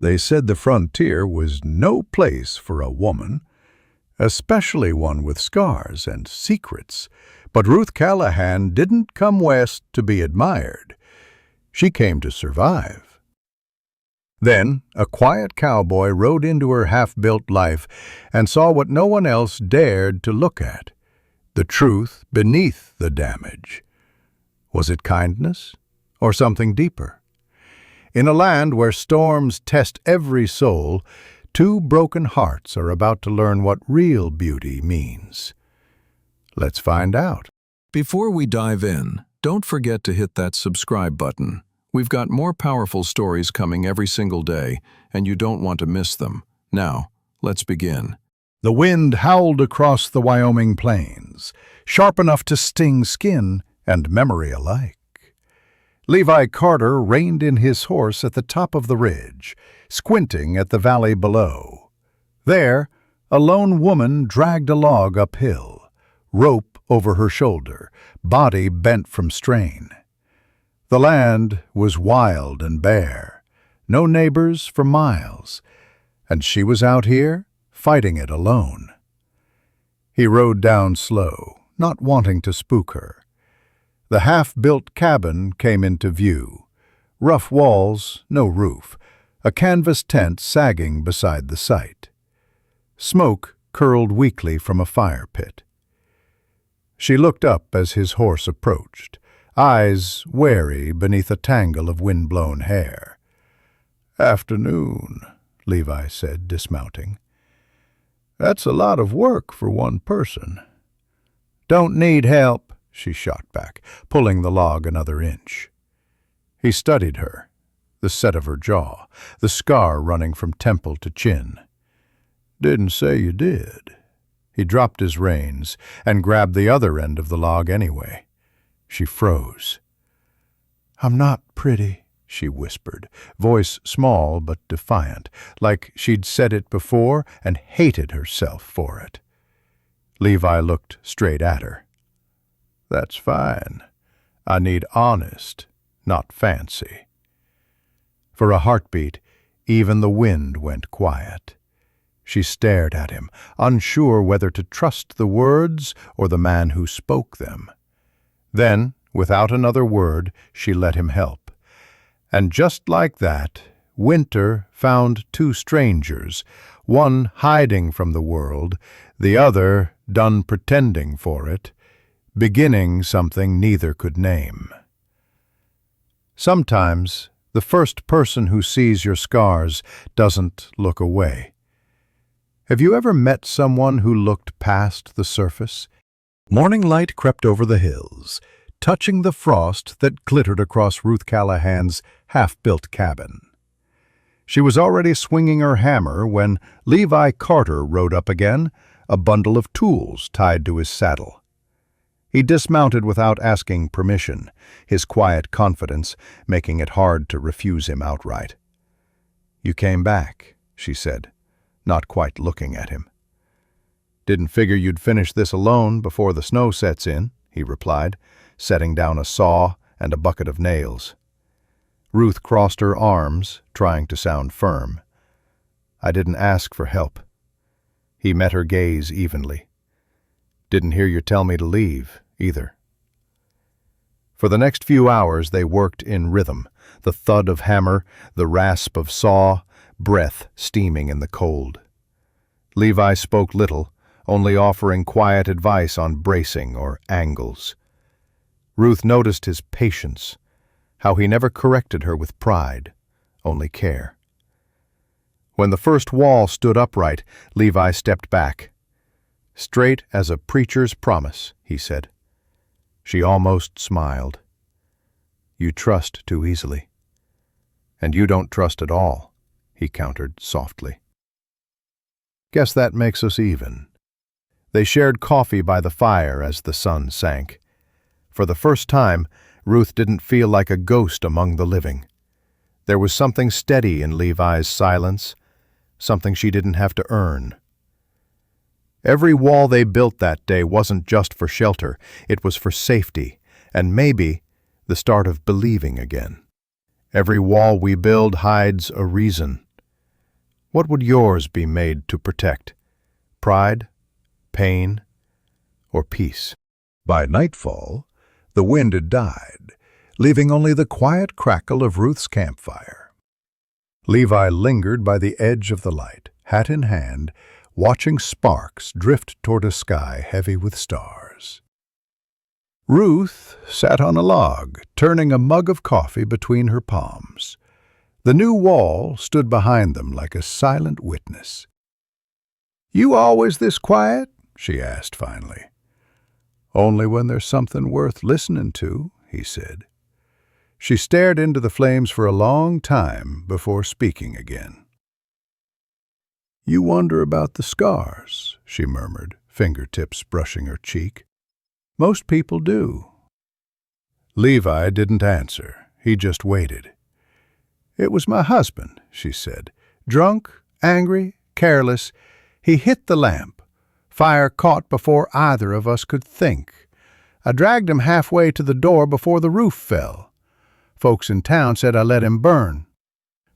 They said the frontier was no place for a woman, especially one with scars and secrets. But Ruth Callahan didn't come west to be admired. She came to survive. Then a quiet cowboy rode into her half-built life and saw what no one else dared to look at, the truth beneath the damage. Was it kindness or something deeper? In a land where storms test every soul, two broken hearts are about to learn what real beauty means. Let's find out. Before we dive in, don't forget to hit that subscribe button. We've got more powerful stories coming every single day, and you don't want to miss them. Now, let's begin. The wind howled across the Wyoming plains, sharp enough to sting skin and memory alike. Levi Carter reined in his horse at the top of the ridge, squinting at the valley below. There, a lone woman dragged a log uphill, rope over her shoulder, body bent from strain. The land was wild and bare, no neighbors for miles, and she was out here, fighting it alone. He rode down slow, not wanting to spook her. The half-built cabin came into view. Rough walls, no roof, a canvas tent sagging beside the site. Smoke curled weakly from a fire pit. She looked up as his horse approached, eyes wary beneath a tangle of wind-blown hair. "Afternoon," Levi said, dismounting. "That's a lot of work for one person." "Don't need help," she shot back, pulling the log another inch. He studied her, the set of her jaw, the scar running from temple to chin. "Didn't say you did." He dropped his reins and grabbed the other end of the log anyway. She froze. "I'm not pretty," she whispered, voice small but defiant, like she'd said it before and hated herself for it. Levi looked straight at her. "That's fine. I need honest, not fancy." For a heartbeat, even the wind went quiet. She stared at him, unsure whether to trust the words or the man who spoke them. Then, without another word, she let him help. And just like that, winter found two strangers, one hiding from the world, the other done pretending for it, beginning something neither could name. Sometimes, the first person who sees your scars doesn't look away. Have you ever met someone who looked past the surface? Morning light crept over the hills, touching the frost that glittered across Ruth Callahan's half-built cabin. She was already swinging her hammer when Levi Carter rode up again, a bundle of tools tied to his saddle. He dismounted without asking permission, his quiet confidence making it hard to refuse him outright. "You came back," she said, not quite looking at him. "Didn't figure you'd finish this alone before the snow sets in," he replied, setting down a saw and a bucket of nails. Ruth crossed her arms, trying to sound firm. "I didn't ask for help." He met her gaze evenly. "Didn't hear you tell me to leave, either." For the next few hours they worked in rhythm, the thud of hammer, the rasp of saw, breath steaming in the cold. Levi spoke little, only offering quiet advice on bracing or angles. Ruth noticed his patience, how he never corrected her with pride, only care. When the first wall stood upright, Levi stepped back. "Straight as a preacher's promise," he said. She almost smiled. "You trust too easily." "And you don't trust at all," he countered softly. "Guess that makes us even." They shared coffee by the fire as the sun sank. For the first time, Ruth didn't feel like a ghost among the living. There was something steady in Levi's silence, something she didn't have to earn. Every wall they built that day wasn't just for shelter, it was for safety, and maybe the start of believing again. Every wall we build hides a reason, What would yours be made to protect? Pride, pain, or peace? By nightfall, the wind had died, leaving only the quiet crackle of Ruth's campfire. Levi lingered by the edge of the light, hat in hand, watching sparks drift toward a sky heavy with stars. Ruth sat on a log, turning a mug of coffee between her palms. The new wall stood behind them like a silent witness. "You always this quiet?" she asked finally. "Only when there's something worth listening to," he said. She stared into the flames for a long time before speaking again. "You wonder about the scars," she murmured, fingertips brushing her cheek. "Most people do." Levi didn't answer. He just waited. "It was my husband," she said. "Drunk, angry, careless. He hit the lamp. Fire caught before either of us could think. I dragged him halfway to the door before the roof fell. Folks in town said I let him burn."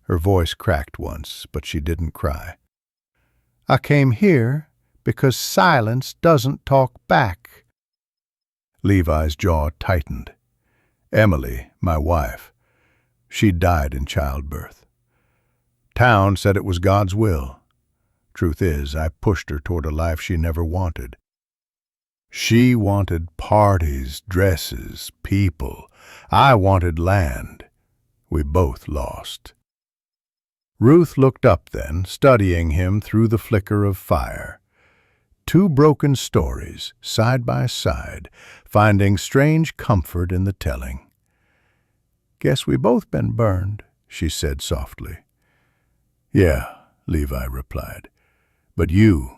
Her voice cracked once, but she didn't cry. "I came here because silence doesn't talk back." Levi's jaw tightened. "Emily, my wife, she died in childbirth. Town said it was God's will. Truth is, I pushed her toward a life she never wanted. She wanted parties, dresses, people. I wanted land. We both lost." Ruth looked up then, studying him through the flicker of fire. Two broken stories, side by side, finding strange comfort in the telling. "Guess we both been burned," she said softly. "Yeah," Levi replied. "But you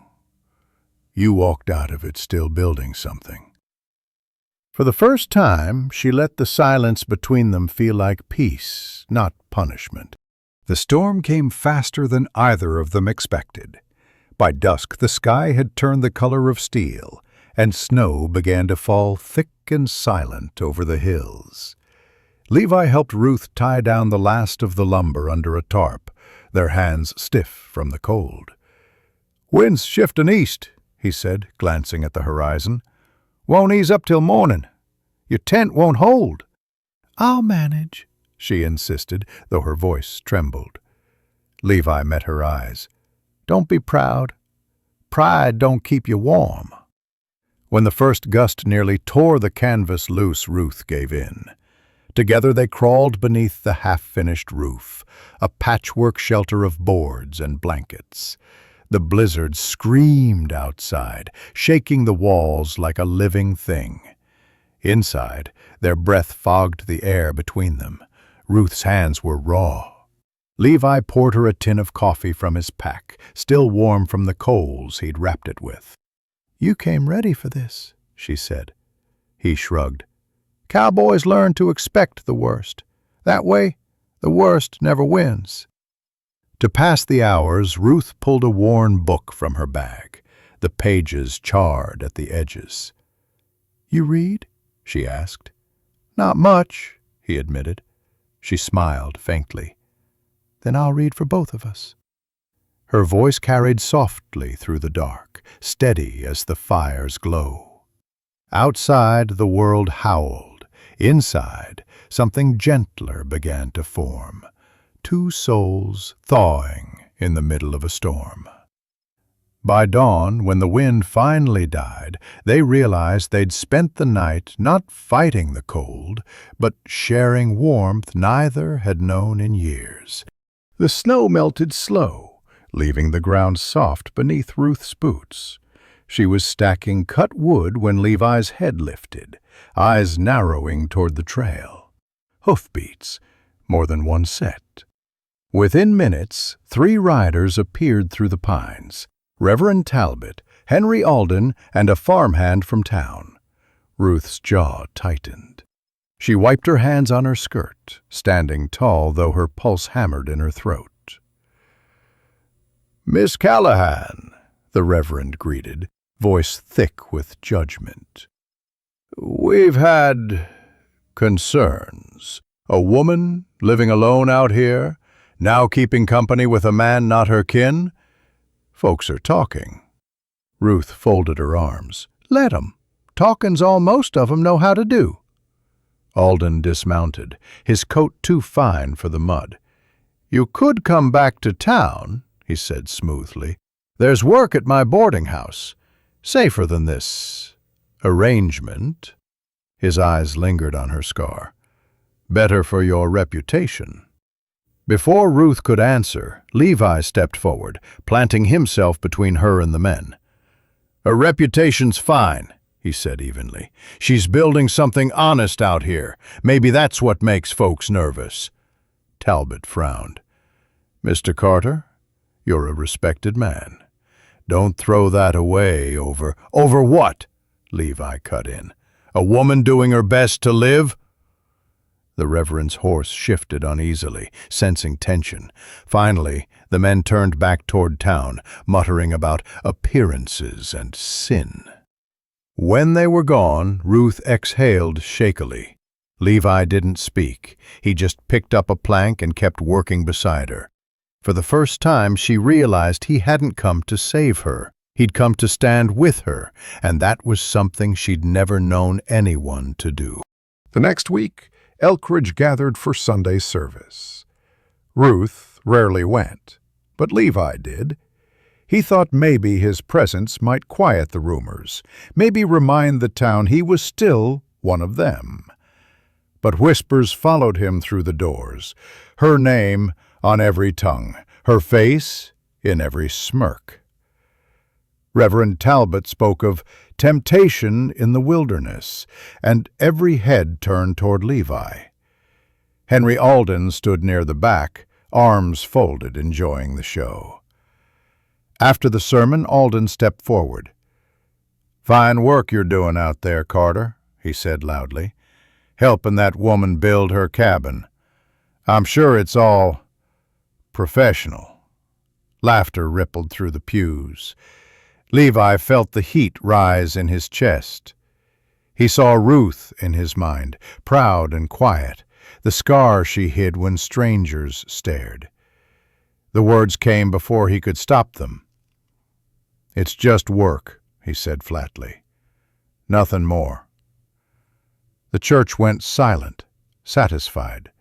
walked out of it still building something." For the first time, she let the silence between them feel like peace, not punishment. The storm came faster than either of them expected. By dusk, the sky had turned the color of steel, and snow began to fall thick and silent over the hills. Levi helped Ruth tie down the last of the lumber under a tarp, their hands stiff from the cold. "Wind's shifting east," he said, glancing at the horizon. "Won't ease up till morning. Your tent won't hold." "I'll manage," she insisted, though her voice trembled. Levi met her eyes. "Don't be proud. Pride don't keep you warm." When the first gust nearly tore the canvas loose, Ruth gave in. Together they crawled beneath the half-finished roof, a patchwork shelter of boards and blankets. The blizzard screamed outside, shaking the walls like a living thing. Inside, their breath fogged the air between them. Ruth's hands were raw. Levi poured her a tin of coffee from his pack, still warm from the coals he'd wrapped it with. "You came ready for this," she said. He shrugged. "Cowboys learn to expect the worst. That way, the worst never wins." To pass the hours, Ruth pulled a worn book from her bag, the pages charred at the edges. "You read?" she asked. "Not much," he admitted. She smiled faintly. "Then I'll read for both of us." Her voice carried softly through the dark, steady as the fire's glow. Outside, the world howled. Inside, something gentler began to form. Two souls thawing in the middle of a storm. By dawn, when the wind finally died, they realized they'd spent the night not fighting the cold, but sharing warmth neither had known in years. The snow melted slow, leaving the ground soft beneath Ruth's boots. She was stacking cut wood when Levi's head lifted, eyes narrowing toward the trail. Hoofbeats, more than one set. Within minutes, 3 riders appeared through the pines. Reverend Talbot, Henry Alden, and a farmhand from town. Ruth's jaw tightened. She wiped her hands on her skirt, standing tall though her pulse hammered in her throat. "Miss Callahan," the Reverend greeted, voice thick with judgment. "We've had concerns. A woman living alone out here, Now keeping company with a man not her kin? Folks are talking. Ruth folded her arms. Let 'em. Talkin's all most of 'em know how to do. Alden dismounted, his coat too fine for the mud. You could come back to town, he said smoothly. There's work at my boarding house. Safer than this arrangement. His eyes lingered on her scar. Better for your reputation. Before Ruth could answer, Levi stepped forward, planting himself between her and the men. Her reputation's fine, he said evenly. She's building something honest out here. Maybe that's what makes folks nervous. Talbot frowned. Mr. Carter, you're a respected man. Don't throw that away over... Over what? Levi cut in. A woman doing her best to live? The Reverend's horse shifted uneasily, sensing tension. Finally, the men turned back toward town, muttering about appearances and sin. When they were gone, Ruth exhaled shakily. Levi didn't speak. He just picked up a plank and kept working beside her. For the first time, she realized he hadn't come to save her. He'd come to stand with her, and that was something she'd never known anyone to do. The next week, Elkridge gathered for Sunday service. Ruth rarely went, but Levi did. He thought maybe his presence might quiet the rumors, maybe remind the town he was still one of them. But whispers followed him through the doors, her name on every tongue, her face in every smirk. Reverend Talbot spoke of temptation in the wilderness, and every head turned toward Levi. Henry Alden stood near the back, arms folded, enjoying the show. After the sermon, Alden stepped forward. Fine work you're doing out there, Carter, he said loudly, helping that woman build her cabin. I'm sure it's all professional. Laughter rippled through the pews. Levi felt the heat rise in his chest. He saw Ruth in his mind, proud and quiet, the scar she hid when strangers stared. The words came before he could stop them. It's just work, he said flatly. Nothing more. The church went silent, satisfied.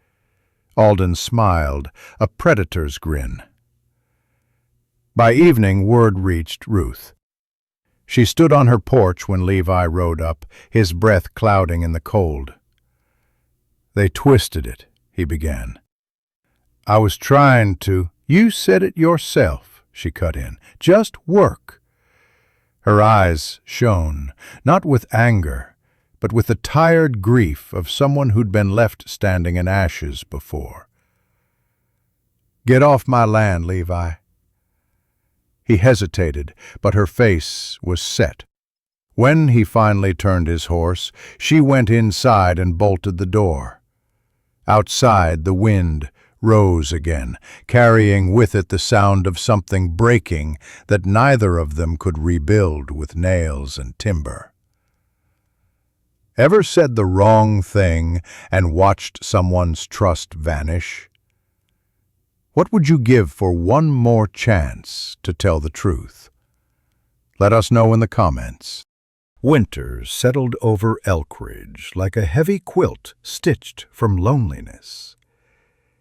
Alden smiled, a predator's grin. By evening, word reached Ruth. She stood on her porch when Levi rode up, his breath clouding in the cold. They twisted it, he began. I was trying to... You said it yourself, she cut in. Just work. Her eyes shone, not with anger, but with the tired grief of someone who'd been left standing in ashes before. Get off my land, Levi. He hesitated, but her face was set. When he finally turned his horse, she went inside and bolted the door. Outside, the wind rose again, carrying with it the sound of something breaking that neither of them could rebuild with nails and timber. Ever said the wrong thing and watched someone's trust vanish? What would you give for one more chance to tell the truth? Let us know in the comments. Winter settled over Elkridge like a heavy quilt stitched from loneliness.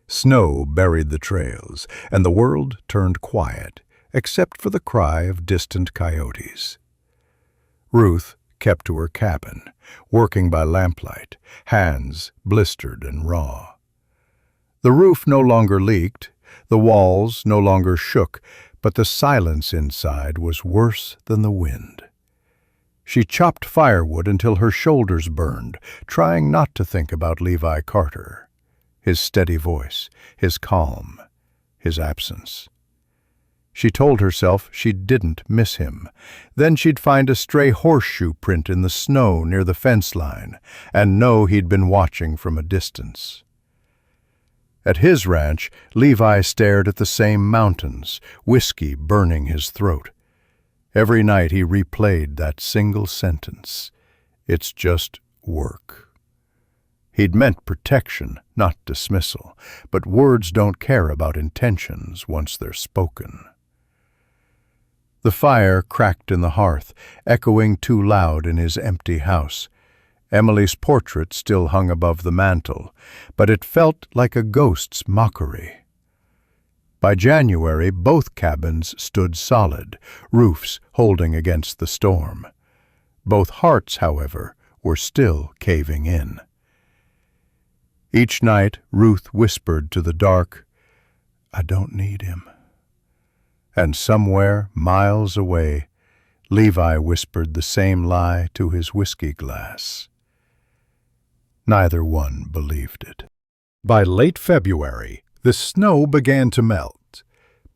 Snow buried the trails, and the world turned quiet, except for the cry of distant coyotes. Ruth kept to her cabin, working by lamplight, hands blistered and raw. The roof no longer leaked, the walls no longer shook, but the silence inside was worse than the wind. She chopped firewood until her shoulders burned, trying not to think about Levi Carter, his steady voice, his calm, his absence. She told herself she didn't miss him. Then she'd find a stray horseshoe print in the snow near the fence line and know he'd been watching from a distance. At his ranch, Levi stared at the same mountains, whiskey burning his throat. Every night he replayed that single sentence. It's just work. He'd meant protection, not dismissal, but words don't care about intentions once they're spoken. The fire cracked in the hearth, echoing too loud in his empty house. Emily's portrait still hung above the mantel, but it felt like a ghost's mockery. By January, both cabins stood solid, roofs holding against the storm. Both hearts, however, were still caving in. Each night, Ruth whispered to the dark, "I don't need him." And somewhere, miles away, Levi whispered the same lie to his whiskey glass. Neither one believed it. By late February, the snow began to melt,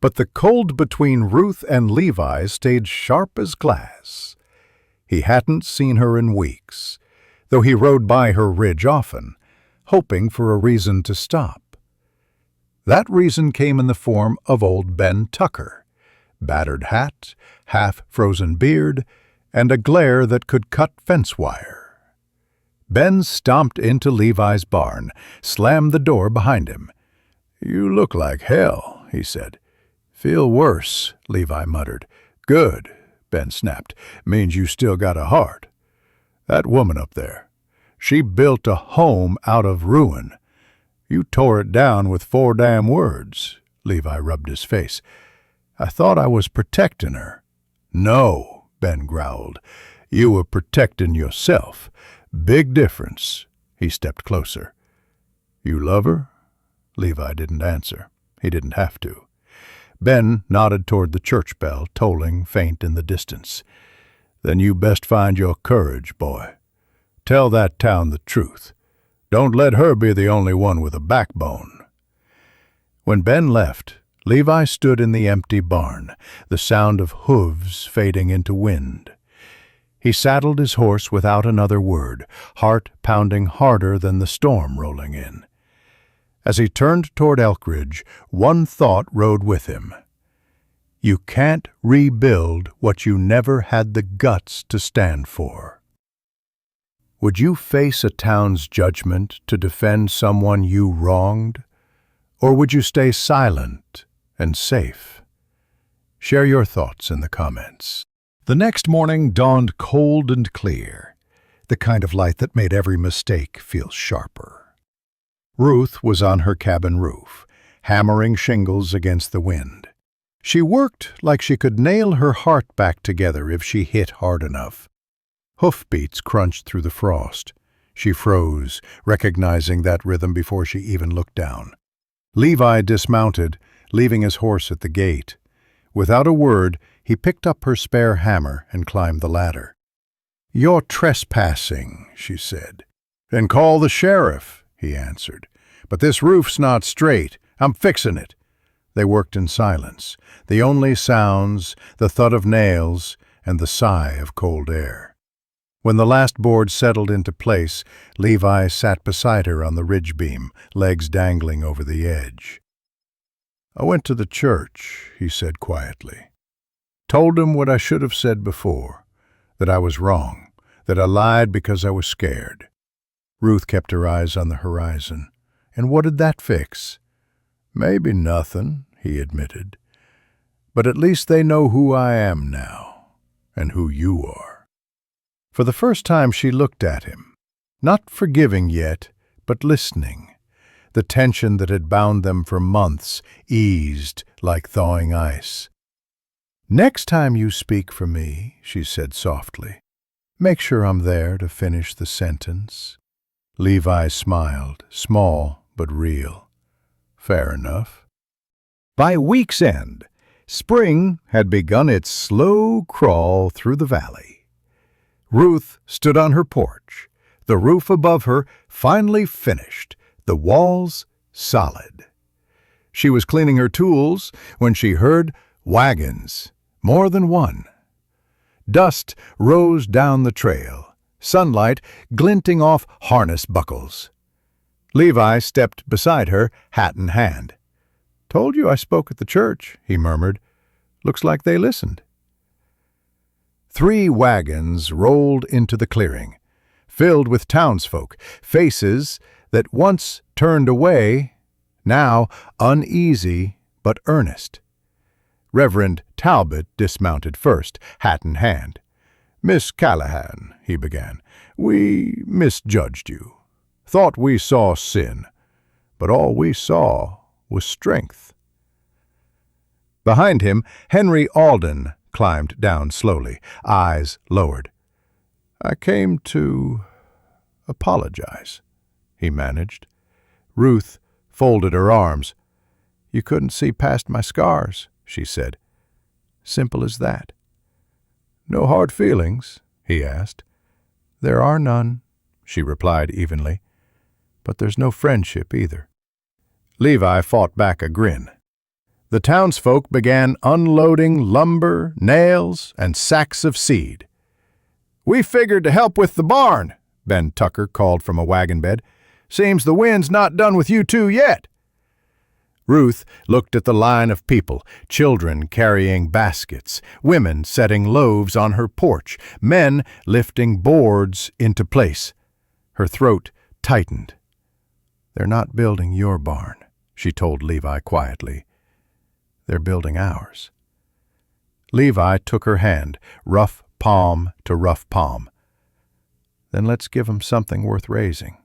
but the cold between Ruth and Levi stayed sharp as glass. He hadn't seen her in weeks, though he rode by her ridge often, hoping for a reason to stop. That reason came in the form of old Ben Tucker, battered hat, half-frozen beard, and a glare that could cut fence wire. Ben stomped into Levi's barn, slammed the door behind him. "You look like hell," he said. "Feel worse," Levi muttered. "Good," Ben snapped. "Means you still got a heart. That woman up there, she built a home out of ruin. You tore it down with 4 damn words." Levi rubbed his face. "I thought I was protecting her." "No," Ben growled. "You were protecting yourself. Big difference." He stepped closer. "You love her?" Levi didn't answer. He didn't have to. Ben nodded toward the church bell, tolling faint in the distance. "Then you best find your courage, boy. Tell that town the truth. Don't let her be the only one with a backbone." When Ben left, Levi stood in the empty barn, the sound of hooves fading into wind. He saddled his horse without another word, heart pounding harder than the storm rolling in. As he turned toward Elkridge, one thought rode with him. You can't rebuild what you never had the guts to stand for. Would you face a town's judgment to defend someone you wronged? Or would you stay silent and safe? Share your thoughts in the comments. The next morning dawned cold and clear, the kind of light that made every mistake feel sharper. Ruth was on her cabin roof, hammering shingles against the wind. She worked like she could nail her heart back together if she hit hard enough. Hoofbeats crunched through the frost. She froze, recognizing that rhythm before she even looked down. Levi dismounted, leaving his horse at the gate. Without a word, he picked up her spare hammer and climbed the ladder. "You're trespassing," she said. "Then call the sheriff," he answered. "But this roof's not straight. I'm fixing it." They worked in silence, the only sounds, the thud of nails and the sigh of cold air. When the last board settled into place, Levi sat beside her on the ridge beam, legs dangling over the edge. "I went to the church," he said quietly. "Told him what I should have said before, that I was wrong, that I lied because I was scared." Ruth kept her eyes on the horizon. "And what did that fix?" "Maybe nothing," he admitted. "But at least they know who I am now, and who you are." For the first time she looked at him, not forgiving yet, but listening. The tension that had bound them for months eased like thawing ice. "Next time you speak for me," she said softly, "make sure I'm there to finish the sentence." Levi smiled, small but real. "Fair enough." By week's end, spring had begun its slow crawl through the valley. Ruth stood on her porch, the roof above her finally finished, the walls solid. She was cleaning her tools when she heard wagons, more than one. Dust rose down the trail, sunlight glinting off harness buckles. Levi stepped beside her, hat in hand. "Told you I spoke at the church," he murmured. "Looks like they listened." 3 wagons rolled into the clearing, filled with townsfolk, faces that once turned away, now uneasy but earnest. Reverend Talbot dismounted first, hat in hand. "Miss Callahan," he began, "we misjudged you. Thought we saw sin, but all we saw was strength." Behind him, Henry Alden climbed down slowly, eyes lowered. "I came to apologize," he managed. Ruth folded her arms. "You couldn't see past my scars," she said. "Simple as that." "No hard feelings?" he asked. "There are none," she replied evenly. "But there's no friendship either." Levi fought back a grin. The townsfolk began unloading lumber, nails, and sacks of seed. "We figured to help with the barn," Ben Tucker called from a wagon bed. "Seems the wind's not done with you two yet." Ruth looked at the line of people, children carrying baskets, women setting loaves on her porch, men lifting boards into place. Her throat tightened. "They're not building your barn," she told Levi quietly. "They're building ours." Levi took her hand, rough palm to rough palm. "Then let's give 'em something worth raising."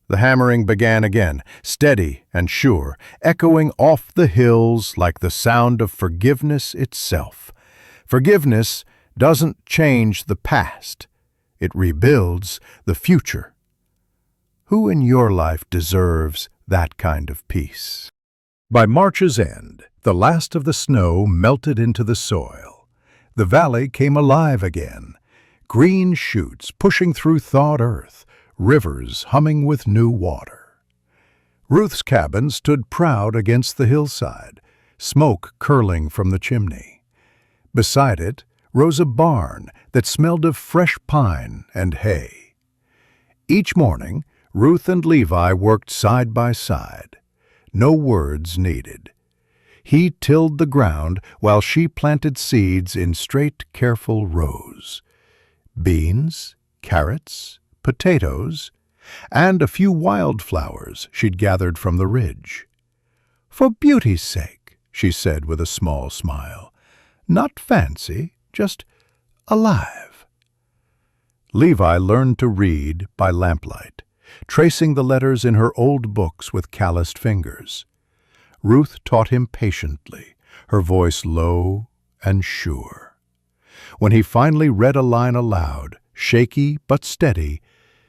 The hammering began again, steady and sure, echoing off the hills like the sound of forgiveness itself. Forgiveness doesn't change the past. It rebuilds the future. Who in your life deserves that kind of peace? By March's end, the last of the snow melted into the soil. The valley came alive again. Green shoots pushing through thawed earth, rivers humming with new water. Ruth's cabin stood proud against the hillside, smoke curling from the chimney. Beside it rose a barn that smelled of fresh pine and hay. Each morning, Ruth and Levi worked side by side. No words needed. He tilled the ground while she planted seeds in straight, careful rows. Beans, carrots, potatoes, and a few wildflowers she'd gathered from the ridge. "For beauty's sake," she said with a small smile. "Not fancy, just alive." Levi learned to read by lamplight, tracing the letters in her old books with calloused fingers. Ruth taught him patiently, her voice low and sure. When he finally read a line aloud, shaky but steady,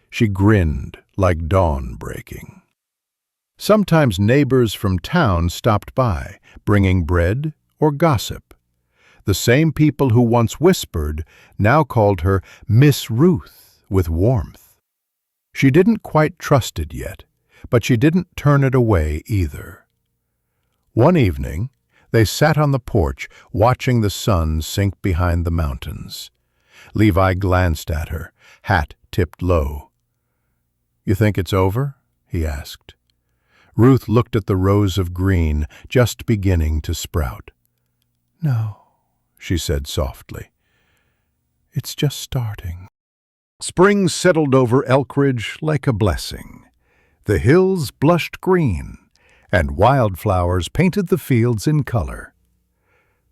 she grinned like dawn breaking. Sometimes neighbors from town stopped by, bringing bread or gossip. The same people who once whispered now called her Miss Ruth with warmth. She didn't quite trust it yet, but she didn't turn it away either. One evening, they sat on the porch watching the sun sink behind the mountains. Levi glanced at her, hat tipped low. "You think it's over?" he asked. Ruth looked at the rows of green just beginning to sprout. "No," she said softly. "It's just starting." Spring settled over Elkridge like a blessing. The hills blushed green, and wildflowers painted the fields in color.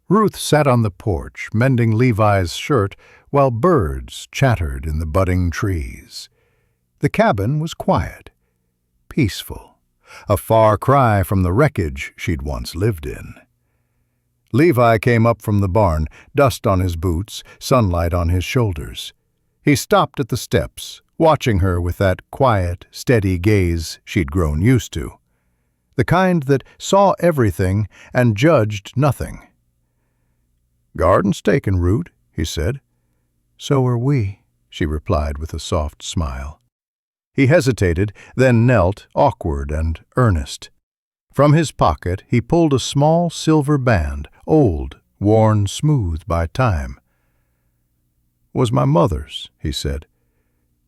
Ruth sat on the porch, mending Levi's shirt while birds chattered in the budding trees. The cabin was quiet, peaceful, a far cry from the wreckage she'd once lived in. Levi came up from the barn, dust on his boots, sunlight on his shoulders. He stopped at the steps, watching her with that quiet, steady gaze she'd grown used to. The kind that saw everything and judged nothing. "Garden's taken root," he said. "So are we," she replied with a soft smile. He hesitated, then knelt, awkward and earnest. From his pocket he pulled a small silver band, old, worn smooth by time. "Was my mother's," he said.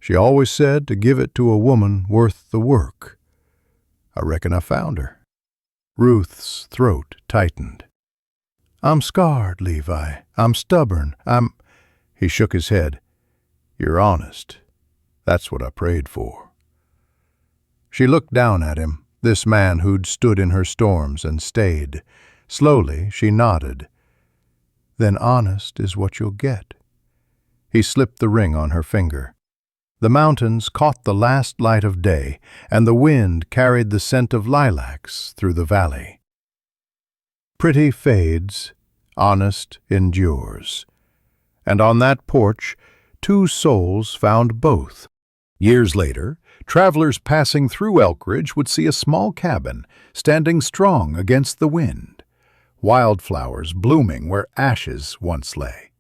"She always said to give it to a woman worth the work. I reckon I found her." Ruth's throat tightened. "I'm scarred, Levi. I'm stubborn. He shook his head. "You're honest. That's what I prayed for." She looked down at him, this man who'd stood in her storms and stayed. Slowly, she nodded. "Then honest is what you'll get." He slipped the ring on her finger. The mountains caught the last light of day, and the wind carried the scent of lilacs through the valley. Pretty fades, honest endures. And on that porch, two souls found both. Years later, travelers passing through Elkridge would see a small cabin standing strong against the wind, wildflowers blooming where ashes once lay.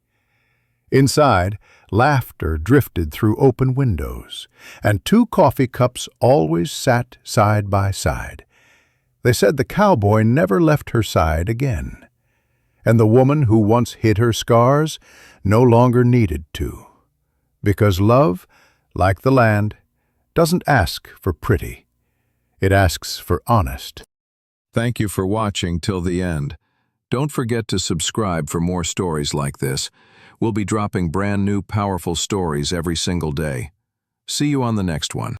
Inside, laughter drifted through open windows, and two coffee cups always sat side by side. They said the cowboy never left her side again, and the woman who once hid her scars no longer needed to, because love, like the land, doesn't ask for pretty. It asks for honest. Thank you for watching till the end. Don't forget to subscribe for more stories like this. We'll be dropping brand new powerful stories every single day. See you on the next one.